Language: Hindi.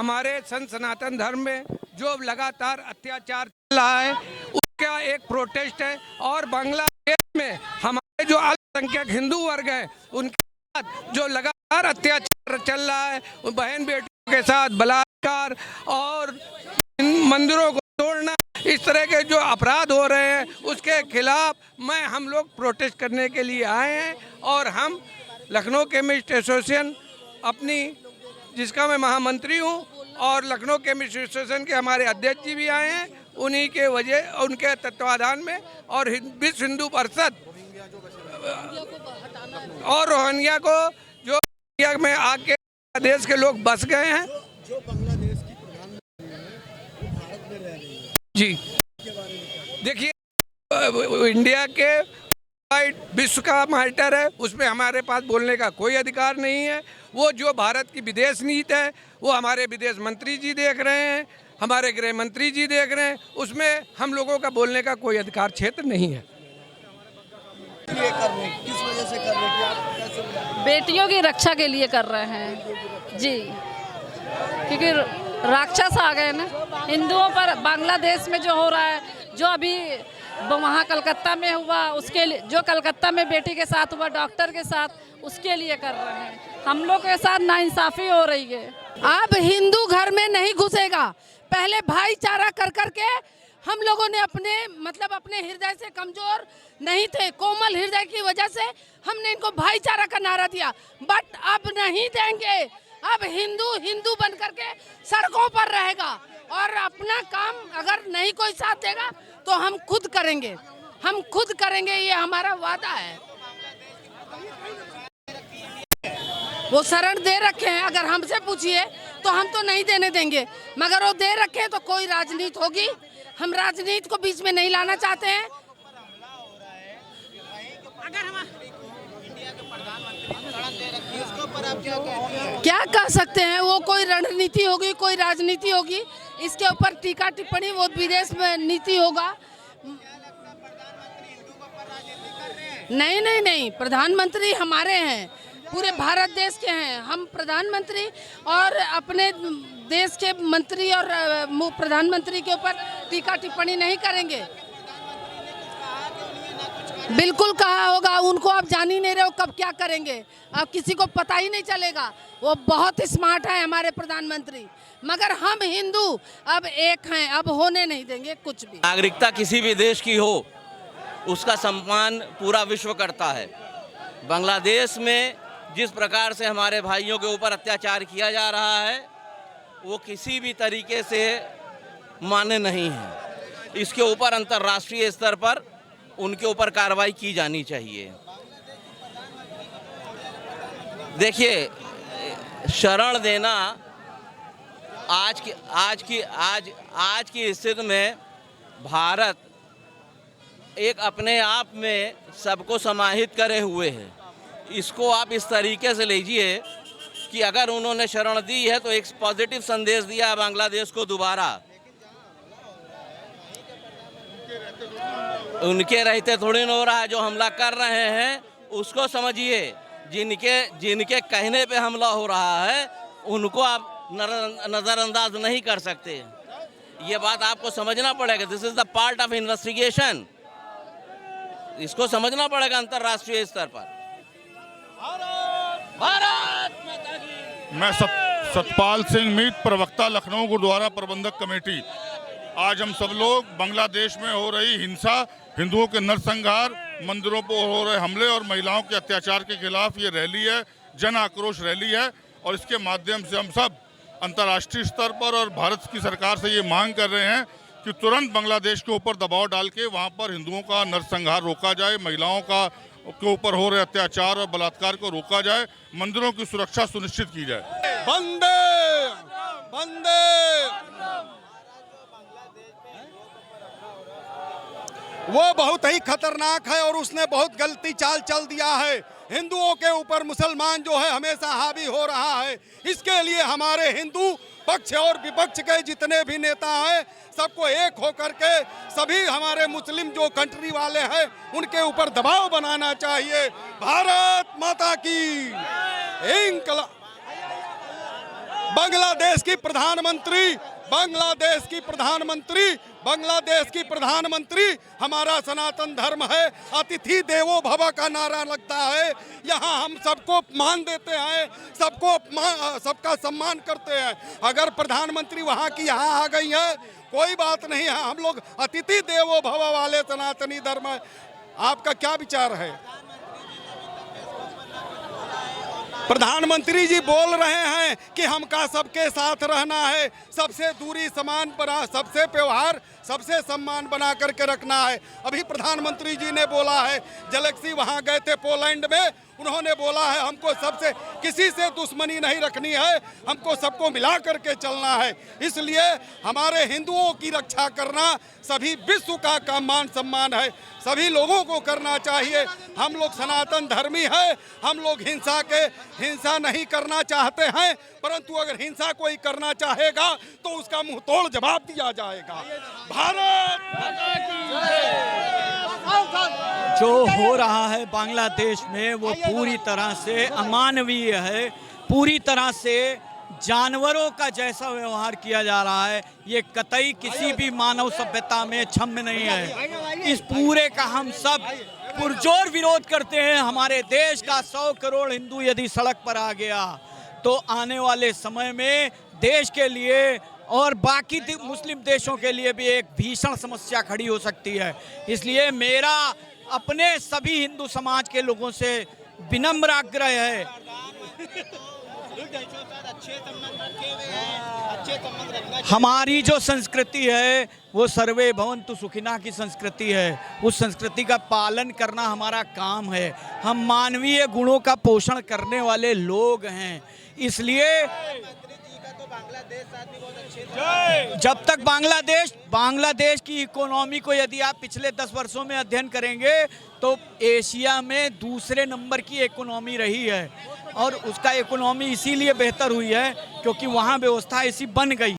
हमारे सनातन धर्म में जो लगातार अत्याचार चल रहा है उसका एक प्रोटेस्ट है। और बांग्लादेश में हमारे जो अल्पसंख्यक हिंदू वर्ग हैं उनके साथ जो लगातार अत्याचार चल रहा है, बहन बेटियों के साथ बलात्कार और मंदिरों को तोड़ना, इस तरह के जो अपराध हो रहे हैं उसके खिलाफ हम लोग प्रोटेस्ट करने के लिए आए हैं। और हम लखनऊ केमिस्ट एसोसिएशन अपनी, जिसका मैं महामंत्री हूं, और लखनऊ केमिस्ट एसोसिएशन के हमारे अध्यक्ष जी भी आए हैं, उन्हीं के वजह उनके तत्वाधान में, और विश्व हिंदू परिषद और रोहिंग्या को जो इंडिया में आके देश के लोग बस गए हैं, जो बांग्लादेश की प्रधानमंत्री है वो भारत में रह रही है जी देखिए, इंडिया के विश्व का मैटर है, उसमें हमारे पास बोलने का कोई अधिकार नहीं है। वो जो भारत की विदेश नीति है वो हमारे विदेश मंत्री जी देख रहे हैं, हमारे गृह मंत्री जी देख रहे हैं, उसमें हम लोगों का बोलने का कोई अधिकार क्षेत्र नहीं है। किस वजह से कर रहे हैं, आप कैसे? बेटियों की रक्षा के लिए कर रहे हैं जी, क्योंकि राक्षस आ गए ना हिंदुओं पर। बांग्लादेश में जो हो रहा है, जो अभी वहाँ कलकत्ता में हुआ, उसके लिए जो कलकत्ता में बेटी के साथ हुआ, डॉक्टर के साथ, उसके लिए कर रहे हैं। हम लोग के साथ नाइंसाफ़ी हो रही है। अब हिंदू घर में नहीं घुसेगा। पहले भाईचारा कर करके हम लोगों ने अपने हृदय से कमजोर नहीं थे, कोमल हृदय की वजह से हमने इनको भाईचारा का नारा दिया, बट अब नहीं देंगे। अब हिंदू हिंदू बन करके सड़कों पर रहेगा और अपना काम अगर नहीं कोई साथ देगा तो हम खुद करेंगे, ये हमारा वादा है। वो शरण दे रखे हैं, अगर हमसे पूछिए तो हम तो नहीं देने देंगे, मगर वो दे रखे हैं तो कोई राजनीति होगी। हम राजनीति को बीच में नहीं लाना चाहते हैं। अगर हम क्या कह सकते हैं, वो कोई रणनीति होगी, कोई राजनीति होगी, इसके ऊपर टीका टिप्पणी वो विदेश में नीति होगा। नहीं, प्रधानमंत्री हमारे हैं, पूरे भारत देश के हैं। हम प्रधानमंत्री और अपने देश के मंत्री और प्रधानमंत्री के ऊपर टीका टिप्पणी नहीं करेंगे। बिल्कुल कहा होगा, उनको आप जान ही नहीं रहे हो कब क्या करेंगे, अब किसी को पता ही नहीं चलेगा। वो बहुत स्मार्ट है हमारे प्रधानमंत्री, मगर हम हिंदू अब एक हैं, अब होने नहीं देंगे कुछ भी। नागरिकता किसी भी देश की हो उसका सम्मान पूरा विश्व करता है। बांग्लादेश में जिस प्रकार से हमारे भाइयों के ऊपर अत्याचार किया जा रहा है वो किसी भी तरीके से मान्य नहीं है। इसके ऊपर अंतर्राष्ट्रीय स्तर पर उनके ऊपर कार्रवाई की जानी चाहिए। देखिए, शरण देना आज की स्थिति में भारत एक अपने आप में सबको समाहित करे हुए है। इसको आप इस तरीके से लीजिए कि अगर उन्होंने शरण दी है तो एक पॉजिटिव संदेश दिया है बांग्लादेश को दोबारा। उनके रहते थोड़ी न हो रहा है, जो हमला कर रहे हैं उसको समझिए। जिनके कहने पे हमला हो रहा है उनको आप नज़रअंदाज नहीं कर सकते। ये बात आपको समझना पड़ेगा। This is the part of investigation. इसको समझना पड़ेगा अंतर्राष्ट्रीय स्तर पर। भारत माता की। मैं सतपाल सिंह मीत, प्रवक्ता लखनऊ गुरुद्वारा प्रबंधक कमेटी। आज हम सब लोग बांग्लादेश में हो रही हिंसा, हिंदुओं के नरसंहार, मंदिरों पर हो रहे हमले और महिलाओं के अत्याचार के खिलाफ ये रैली है, जन आक्रोश रैली है। और इसके माध्यम से हम सब अंतर्राष्ट्रीय स्तर पर और भारत की सरकार से ये मांग कर रहे हैं कि तुरंत बांग्लादेश के ऊपर दबाव डाल के वहाँ पर हिंदुओं का नरसंहार रोका जाए, महिलाओं के ऊपर हो रहे अत्याचार और बलात्कार को रोका जाए, मंदिरों की सुरक्षा सुनिश्चित की जाए। बंदे वो बहुत ही खतरनाक है और उसने बहुत गलती चाल चल दिया है। हिंदुओं के ऊपर मुसलमान जो है हमेशा हावी हो रहा है। इसके लिए हमारे हिंदू पक्ष और विपक्ष के जितने भी नेता हैं सबको एक होकर के सभी हमारे मुस्लिम जो कंट्री वाले हैं उनके ऊपर दबाव बनाना चाहिए। भारत माता की इंकलाब। बांग्लादेश की प्रधानमंत्री हमारा सनातन धर्म है। अतिथि देवो भव का नारा लगता है। यहाँ हम सबको मान देते हैं, सबका सम्मान करते हैं। अगर प्रधानमंत्री वहाँ की यहाँ आ गई है, कोई बात नहीं है, हम लोग अतिथि देवो भव वाले सनातनी धर्म है। आपका क्या विचार है? प्रधानमंत्री जी बोल रहे हैं कि हमका सबके साथ रहना है, सबसे दूरी समान बना, सबसे व्यवहार सबसे सम्मान बना करके रखना है। अभी प्रधानमंत्री जी ने बोला है, जेलेंस्की वहां गए थे पोलैंड में, उन्होंने बोला है हमको सबसे किसी से दुश्मनी नहीं रखनी है, हमको सबको मिला करके चलना है। इसलिए हमारे हिंदुओं की रक्षा करना सभी विश्व का मान सम्मान है, सभी लोगों को करना चाहिए। हम लोग सनातन धर्मी है, हम लोग हिंसा नहीं करना चाहते हैं, परंतु अगर हिंसा कोई करना चाहेगा तो उसका मुंह तोड़ जवाब दिया जाएगा। भारत जो हो रहा है बांग्लादेश में वो पूरी तरह से अमानवीय है, पूरी तरह से जानवरों का जैसा व्यवहार किया जा रहा है, ये कतई किसी भी मानव सभ्यता में क्षम्य नहीं है। इस पूरे का हम सब पुरजोर विरोध करते हैं। हमारे देश का 100 करोड़ हिंदू यदि सड़क पर आ गया तो आने वाले समय में देश के लिए और बाकी मुस्लिम देशों के लिए भी एक भीषण समस्या खड़ी हो सकती है। इसलिए मेरा अपने सभी हिंदू समाज के लोगों से विनम्र आग्रह है, हमारी जो संस्कृति है वो सर्वे भवन्तु सुखिनः की संस्कृति है, उस संस्कृति का पालन करना हमारा काम है। हम मानवीय गुणों का पोषण करने वाले लोग हैं। इसलिए जब तक बांग्लादेश की इकोनॉमी को यदि आप पिछले 10 वर्षों में अध्ययन करेंगे तो एशिया में दूसरे नंबर की इकोनॉमी रही है, और उसका इकोनॉमी इसीलिए बेहतर हुई है क्योंकि वहाँ व्यवस्था ऐसी बन गई।